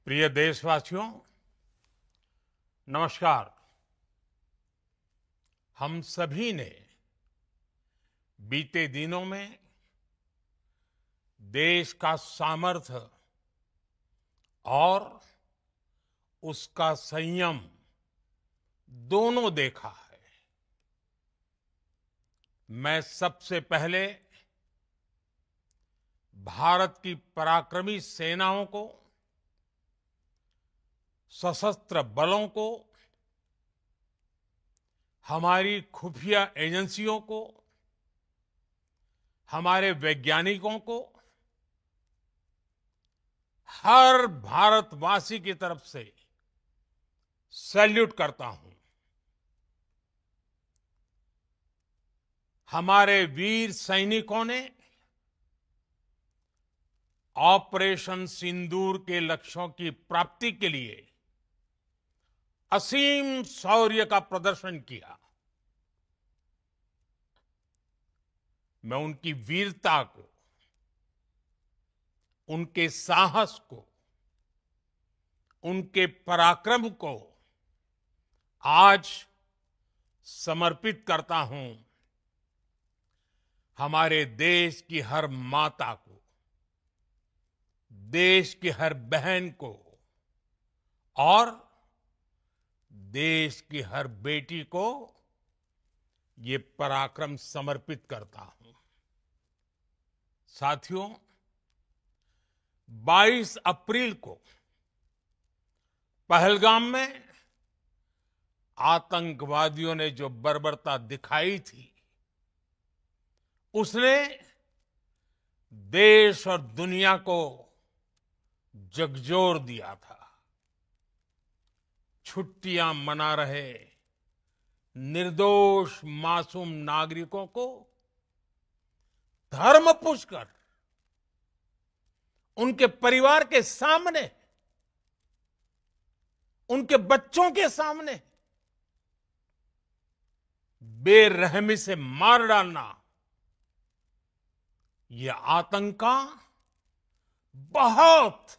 प्रिय देशवासियों, नमस्कार। हम सभी ने बीते दिनों में देश का सामर्थ्य और उसका संयम दोनों देखा है। मैं सबसे पहले भारत की पराक्रमी सेनाओं को, सशस्त्र बलों को, हमारी खुफिया एजेंसियों को, हमारे वैज्ञानिकों को, हर भारतवासी की तरफ से सैल्यूट करता हूं। हमारे वीर सैनिकों ने ऑपरेशन सिंदूर के लक्ष्यों की प्राप्ति के लिए असीम शौर्य का प्रदर्शन किया। मैं उनकी वीरता को, उनके साहस को, उनके पराक्रम को आज समर्पित करता हूं हमारे देश की हर माता को, देश की हर बहन को और देश की हर बेटी को ये पराक्रम समर्पित करता हूं। साथियों, 22 अप्रैल को पहलगाम में आतंकवादियों ने जो बर्बरता दिखाई थी, उसने देश और दुनिया को झकझोर दिया था। छुट्टियां मना रहे निर्दोष मासूम नागरिकों को धर्म पूछकर उनके परिवार के सामने, उनके बच्चों के सामने बेरहमी से मार डालना, यह आतंक का बहुत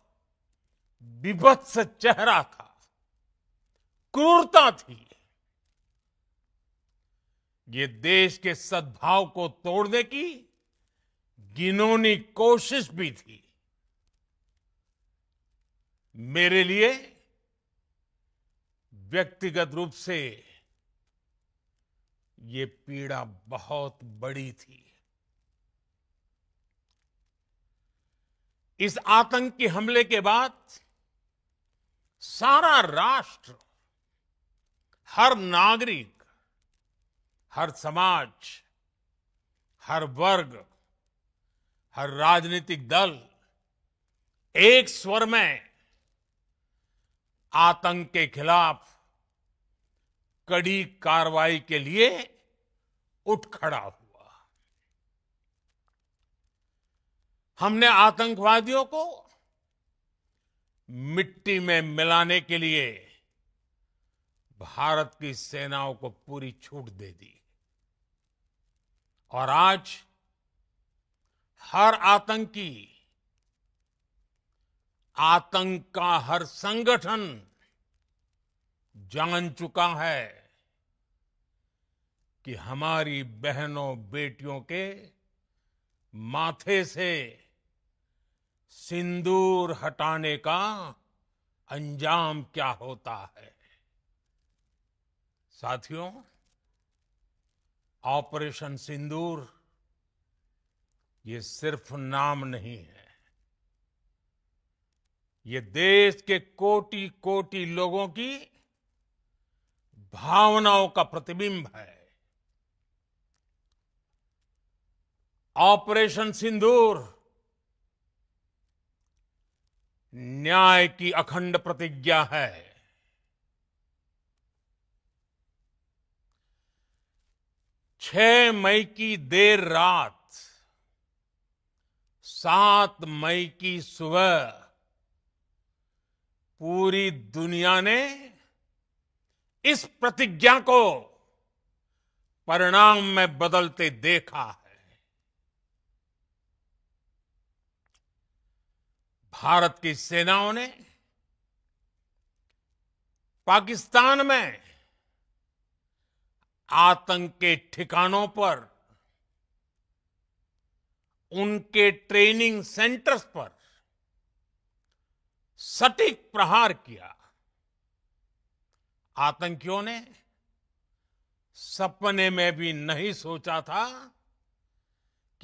विभत्स चेहरा था, क्रूरता थी। ये देश के सद्भाव को तोड़ने की घिनौनी कोशिश भी थी। मेरे लिए व्यक्तिगत रूप से ये पीड़ा बहुत बड़ी थी। इस आतंकी हमले के बाद सारा राष्ट्र, हर नागरिक, हर समाज, हर वर्ग, हर राजनीतिक दल एक स्वर में आतंक के खिलाफ कड़ी कार्रवाई के लिए उठ खड़ा हुआ। हमने आतंकवादियों को मिट्टी में मिलाने के लिए भारत की सेनाओं को पूरी छूट दे दी और आज हर आतंकी, आतंक का हर संगठन जान चुका है कि हमारी बहनों बेटियों के माथे से सिंदूर हटाने का अंजाम क्या होता है। साथियों, ऑपरेशन सिंदूर ये सिर्फ नाम नहीं है, ये देश के कोटि कोटि लोगों की भावनाओं का प्रतिबिंब है। ऑपरेशन सिंदूर न्याय की अखंड प्रतिज्ञा है। 6 मई की देर रात, 7 मई की सुबह पूरी दुनिया ने इस प्रतिज्ञा को परिणाम में बदलते देखा है। भारत की सेनाओं ने पाकिस्तान में आतंक के ठिकानों पर, उनके ट्रेनिंग सेंटर्स पर सटीक प्रहार किया। आतंकियों ने सपने में भी नहीं सोचा था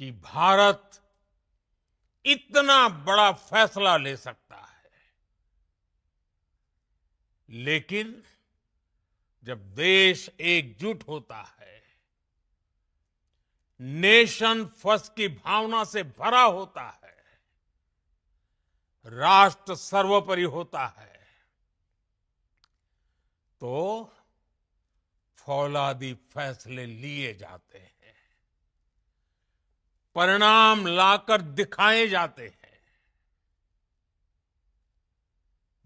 कि भारत इतना बड़ा फैसला ले सकता है। लेकिन जब देश एकजुट होता है, नेशन फर्स्ट की भावना से भरा होता है, राष्ट्र सर्वोपरि होता है, तो फौलादी फैसले लिए जाते हैं, परिणाम लाकर दिखाए जाते हैं।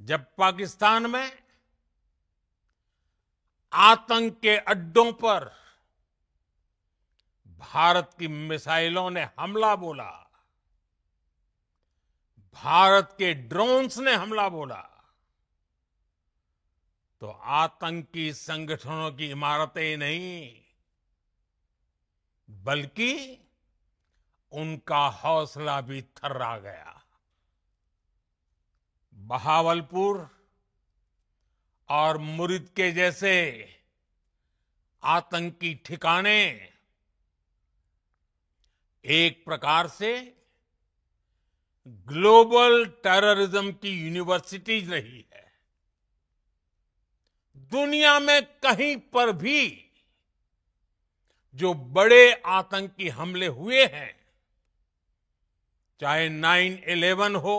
जब पाकिस्तान में आतंक के अड्डों पर भारत की मिसाइलों ने हमला बोला, भारत के ड्रोन्स ने हमला बोला, तो आतंकी संगठनों की इमारतें नहीं, बल्कि उनका हौसला भी थर्रा गया। बहावलपुर और मुरिद के जैसे आतंकी ठिकाने एक प्रकार से ग्लोबल टेररिज्म की यूनिवर्सिटीज रही है। दुनिया में कहीं पर भी जो बड़े आतंकी हमले हुए हैं, चाहे 9/11 हो,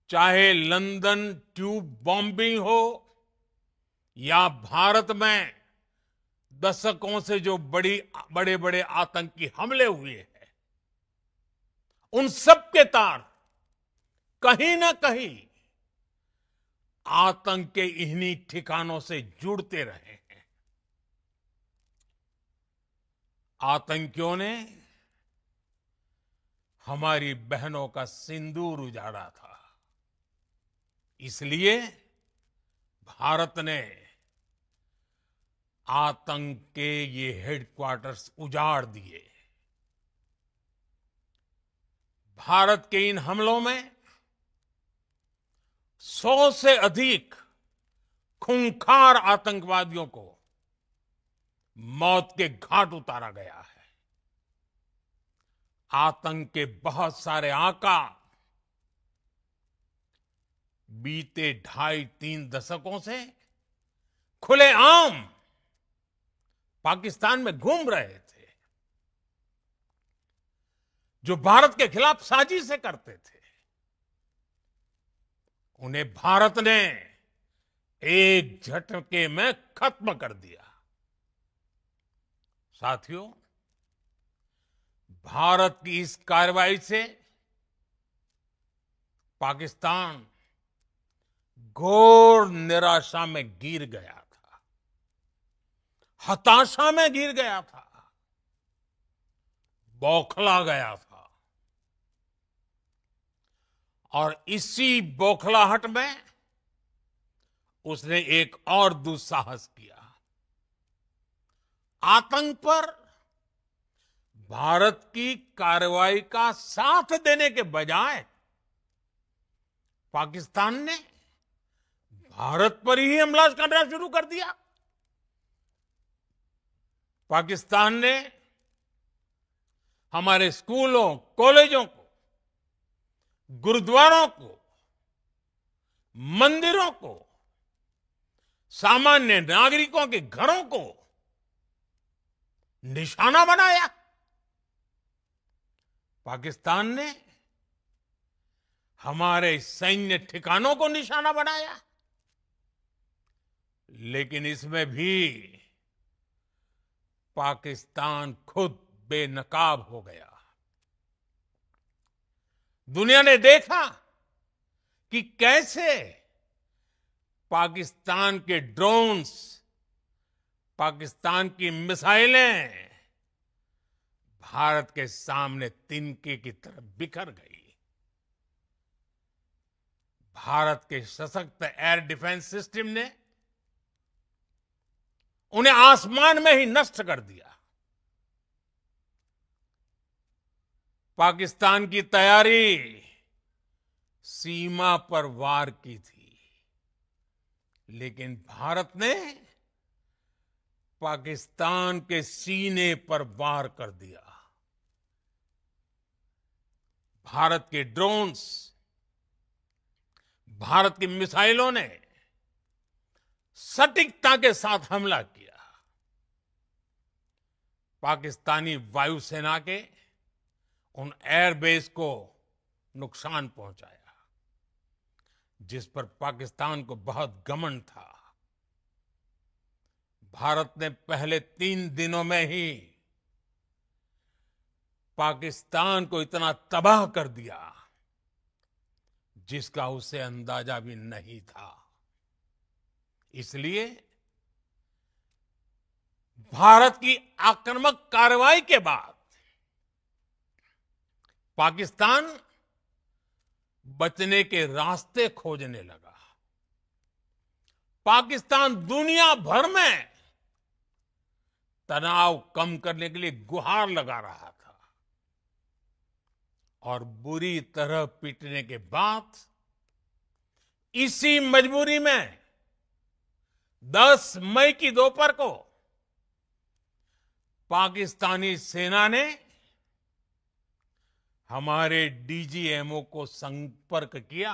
चाहे लंदन ट्यूब बॉम्बिंग हो, या भारत में दशकों से जो बड़े बड़े आतंकी हमले हुए हैं, उन सब के तार कहीं ना कहीं आतंक के इन्हीं ठिकानों से जुड़ते रहे हैं। आतंकियों ने हमारी बहनों का सिंदूर उजाड़ा था, इसलिए भारत ने आतंक के ये हेडक्वार्टर्स उजाड़ दिए। भारत के इन हमलों में 100 से अधिक खूंखार आतंकवादियों को मौत के घाट उतारा गया है। आतंक के बहुत सारे आका बीते 2.5-3 दशकों से खुलेआम पाकिस्तान में घूम रहे थे, जो भारत के खिलाफ साजिशें करते थे। उन्हें भारत ने एक झटके में खत्म कर दिया। साथियों, भारत की इस कार्रवाई से पाकिस्तान घोर निराशा में गिर गया था, हताशा में गिर गया था, बौखला गया था। और इसी बौखलाहट में उसने एक और दुस्साहस किया। आतंक पर भारत की कार्रवाई का साथ देने के बजाय पाकिस्तान ने भारत पर ही हमला करना शुरू कर दिया। पाकिस्तान ने हमारे स्कूलों, कॉलेजों को, गुरुद्वारों को, मंदिरों को, सामान्य नागरिकों के घरों को निशाना बनाया। पाकिस्तान ने हमारे सैन्य ठिकानों को निशाना बनाया। लेकिन इसमें भी पाकिस्तान खुद बेनकाब हो गया। दुनिया ने देखा कि कैसे पाकिस्तान के ड्रोन्स, पाकिस्तान की मिसाइलें भारत के सामने तिनके की तरह बिखर गई। भारत के सशक्त एयर डिफेंस सिस्टम ने उन्हें आसमान में ही नष्ट कर दिया। पाकिस्तान की तैयारी सीमा पर वार की थी, लेकिन भारत ने पाकिस्तान के सीने पर वार कर दिया। भारत के ड्रोन्स, भारत की मिसाइलों ने सटीकता के साथ हमला किया। पाकिस्तानी वायुसेना के उन एयरबेस को नुकसान पहुंचाया, जिस पर पाकिस्तान को बहुत घमंड था। भारत ने पहले 3 दिनों में ही पाकिस्तान को इतना तबाह कर दिया जिसका उसे अंदाजा भी नहीं था। इसलिए भारत की आक्रामक कार्रवाई के बाद पाकिस्तान बचने के रास्ते खोजने लगा। पाकिस्तान दुनिया भर में तनाव कम करने के लिए गुहार लगा रहा था और बुरी तरह पीटने के बाद इसी मजबूरी में 10 मई की दोपहर को पाकिस्तानी सेना ने हमारे डीजीएमओ को संपर्क किया।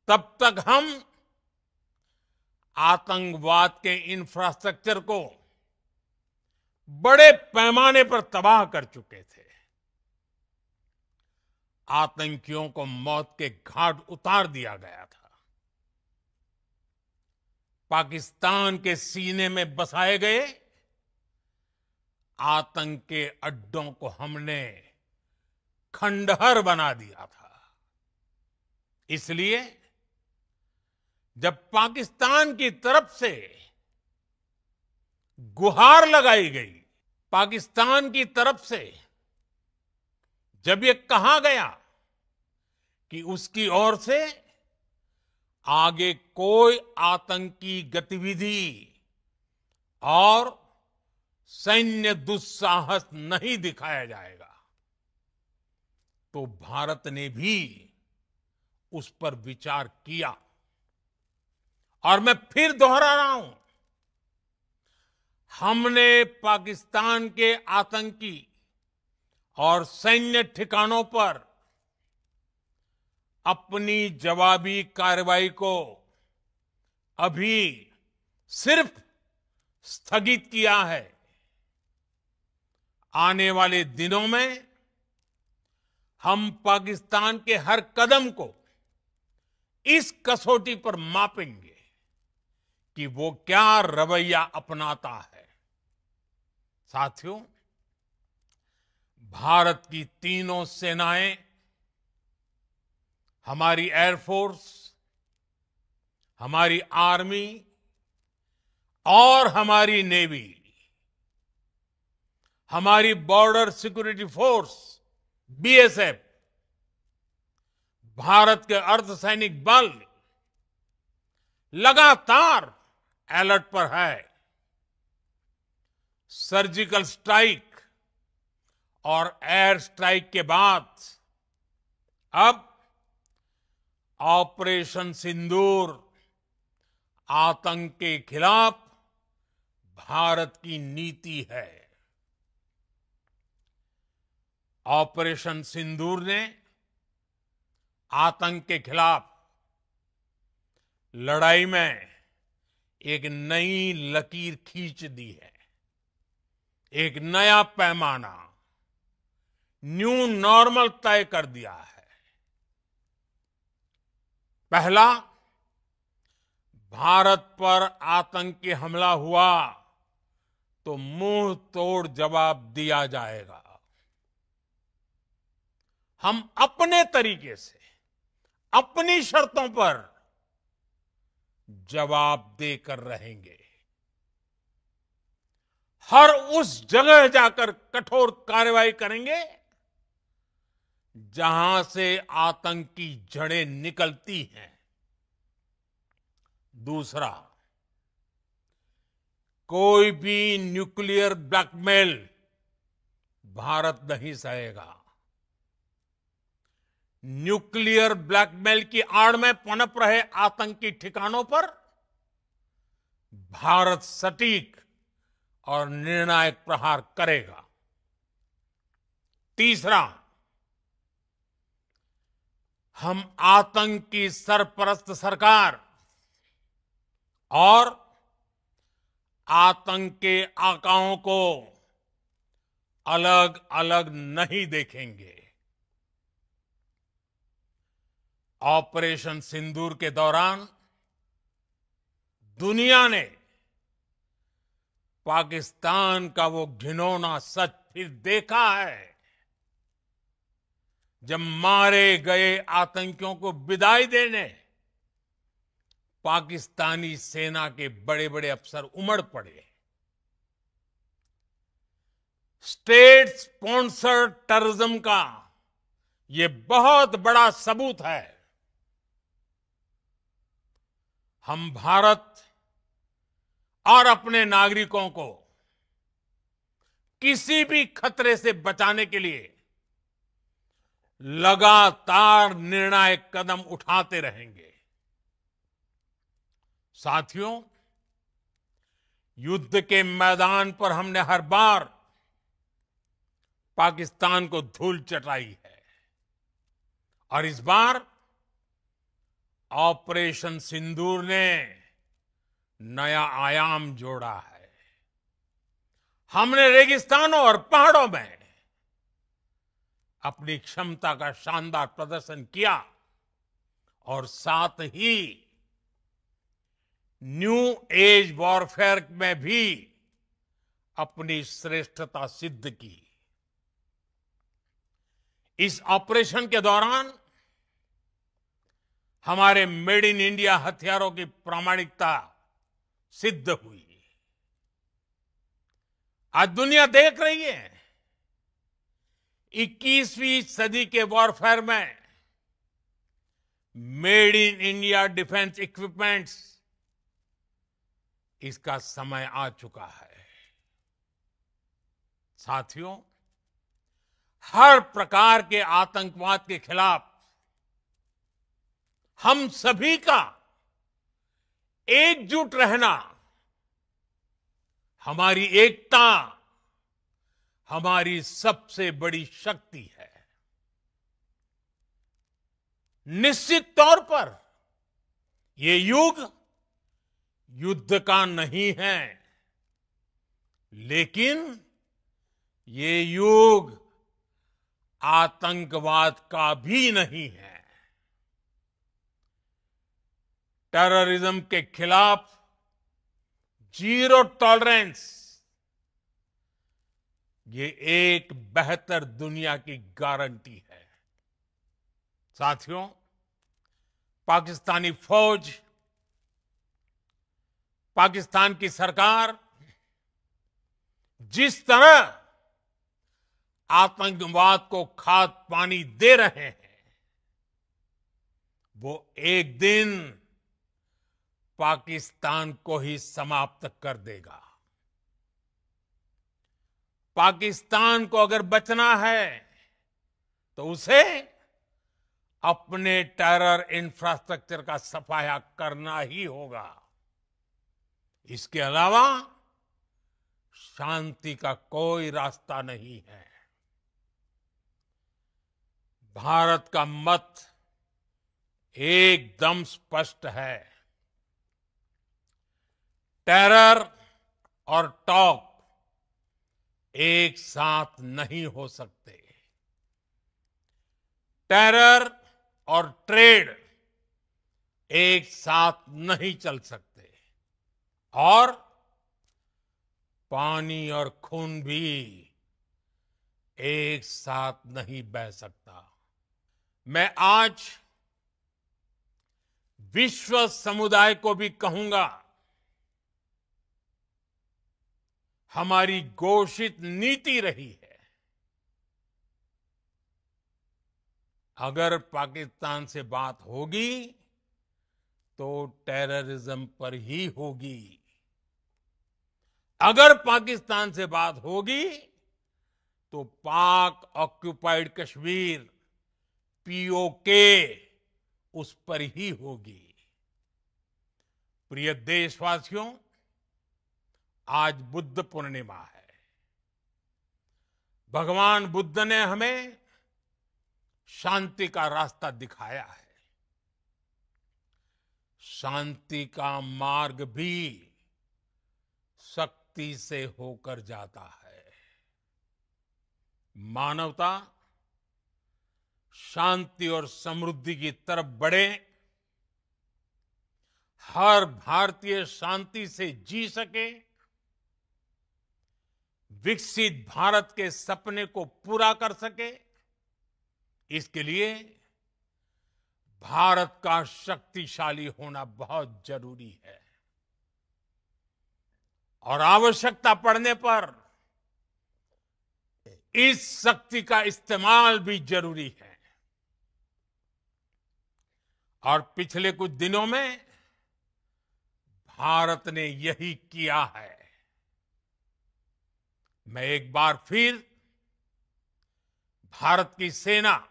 तब तक हम आतंकवाद के इंफ्रास्ट्रक्चर को बड़े पैमाने पर तबाह कर चुके थे। आतंकियों को मौत के घाट उतार दिया गया था। पाकिस्तान के सीने में बसाए गए आतंक के अड्डों को हमने खंडहर बना दिया था। इसलिए जब पाकिस्तान की तरफ से गुहार लगाई गई, पाकिस्तान की तरफ से जब ये कहा गया कि उसकी ओर से आगे कोई आतंकी गतिविधि और सैन्य दुस्साहस नहीं दिखाया जाएगा, तो भारत ने भी उस पर विचार किया। और मैं फिर दोहरा रहा हूं, हमने पाकिस्तान के आतंकी और सैन्य ठिकानों पर अपनी जवाबी कार्रवाई को अभी सिर्फ स्थगित किया है। आने वाले दिनों में हम पाकिस्तान के हर कदम को इस कसौटी पर मापेंगे कि वो क्या रवैया अपनाता है। साथियों, भारत की तीनों सेनाएं, हमारी एयरफोर्स, हमारी आर्मी और हमारी नेवी, हमारी border security force BSF, Bharat के अर्धसैनिक बल लगातार अलर्ट पर है। सर्जिकल स्ट्राइक और एयर स्ट्राइक के बाद अब ऑपरेशन सिंदूर आतंक के खिलाफ भारत की नीति है। ऑपरेशन सिंदूर ने आतंक के खिलाफ लड़ाई में एक नई लकीर खींच दी है, एक नया पैमाना, न्यू नॉर्मल तय कर दिया है। पहला, भारत पर आतंकी हमला हुआ तो मुंह तोड़ जवाब दिया जाएगा। हम अपने तरीके से, अपनी शर्तों पर जवाब देकर रहेंगे। हर उस जगह जाकर कठोर कार्रवाई करेंगे जहां से आतंक की जड़ें निकलती हैं। दूसरा, कोई भी न्यूक्लियर ब्लैकमेल भारत नहीं सहेगा। न्यूक्लियर ब्लैकमेल की आड़ में पनप रहे आतंकी ठिकानों पर भारत सटीक और निर्णायक प्रहार करेगा। तीसरा, हम आतंक की सरपरस्त सरकार और आतंक के आकाओं को अलग अलग नहीं देखेंगे। ऑपरेशन सिंदूर के दौरान दुनिया ने पाकिस्तान का वो घिनौना सच फिर देखा है, जब मारे गए आतंकियों को विदाई देने पाकिस्तानी सेना के बड़े बड़े अफसर उमड़ पड़े। स्टेट स्पॉन्सर्ड टेररिज्म का ये बहुत बड़ा सबूत है। हम भारत और अपने नागरिकों को किसी भी खतरे से बचाने के लिए लगातार निर्णायक कदम उठाते रहेंगे। साथियों, युद्ध के मैदान पर हमने हर बार पाकिस्तान को धूल चटाई है और इस बार ऑपरेशन सिंदूर ने नया आयाम जोड़ा है। हमने रेगिस्तानों और पहाड़ों में अपनी क्षमता का शानदार प्रदर्शन किया और साथ ही न्यू एज वॉरफेयर में भी अपनी श्रेष्ठता सिद्ध की। इस ऑपरेशन के दौरान हमारे मेड इन इंडिया हथियारों की प्रामाणिकता सिद्ध हुई। आज दुनिया देख रही है 21वीं सदी के वॉरफेयर में made in India defence equipments, इसका समय आ चुका है। साथियों, हर प्रकार के आतंकवाद के खिलाफ हम सभी का एकजुट रहना, हमारी एकता हमारी सबसे बड़ी शक्ति है। निश्चित तौर पर ये युग युद्ध का नहीं है, लेकिन ये युग आतंकवाद का भी नहीं है। टेररिज्म के खिलाफ जीरो टॉलरेंस, ये एक बेहतर दुनिया की गारंटी है। साथियों, पाकिस्तानी फौज, पाकिस्तान की सरकार जिस तरह आतंकवाद को खाद पानी दे रहे हैं, वो एक दिन पाकिस्तान को ही समाप्त कर देगा। पाकिस्तान को अगर बचना है तो उसे अपने टेरर इंफ्रास्ट्रक्चर का सफाया करना ही होगा। इसके अलावा शांति का कोई रास्ता नहीं है। भारत का मत एकदम स्पष्ट है। टेरर और टॉक एक साथ नहीं हो सकते। टेरर और ट्रेड एक साथ नहीं चल सकते और पानी और खून भी एक साथ नहीं बह सकता। मैं आज विश्व समुदाय को भी कहूंगा, हमारी घोषित नीति रही है अगर पाकिस्तान से बात होगी तो टेररिज्म पर ही होगी। अगर पाकिस्तान से बात होगी तो पाक ऑक्युपाइड कश्मीर पीओके उस पर ही होगी। प्रिय देशवासियों, आज बुद्ध पूर्णिमा है। भगवान बुद्ध ने हमें शांति का रास्ता दिखाया है। शांति का मार्ग भी शक्ति से होकर जाता है। मानवता शांति और समृद्धि की तरफ बढ़े, हर भारतीय शांति से जी सके, विकसित भारत के सपने को पूरा कर सके, इसके लिए भारत का शक्तिशाली होना बहुत जरूरी है। और आवश्यकता पड़ने पर इस शक्ति का इस्तेमाल भी जरूरी है। और पिछले कुछ दिनों में भारत ने यही किया है। मैं एक बार फिर भारत की सेना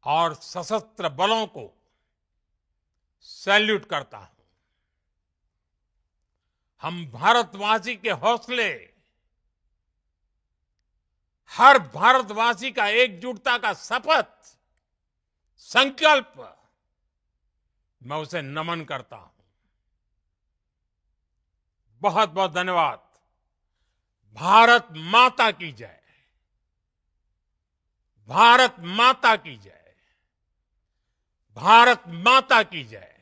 और सशस्त्र बलों को सैल्यूट करता हूं। हम भारतवासी के हौसले, हर भारतवासी का एकजुटता का शपथ, संकल्प, मैं उसे नमन करता हूं। बहुत बहुत धन्यवाद। भारत माता की जय। भारत माता की जय। भारत माता की जय।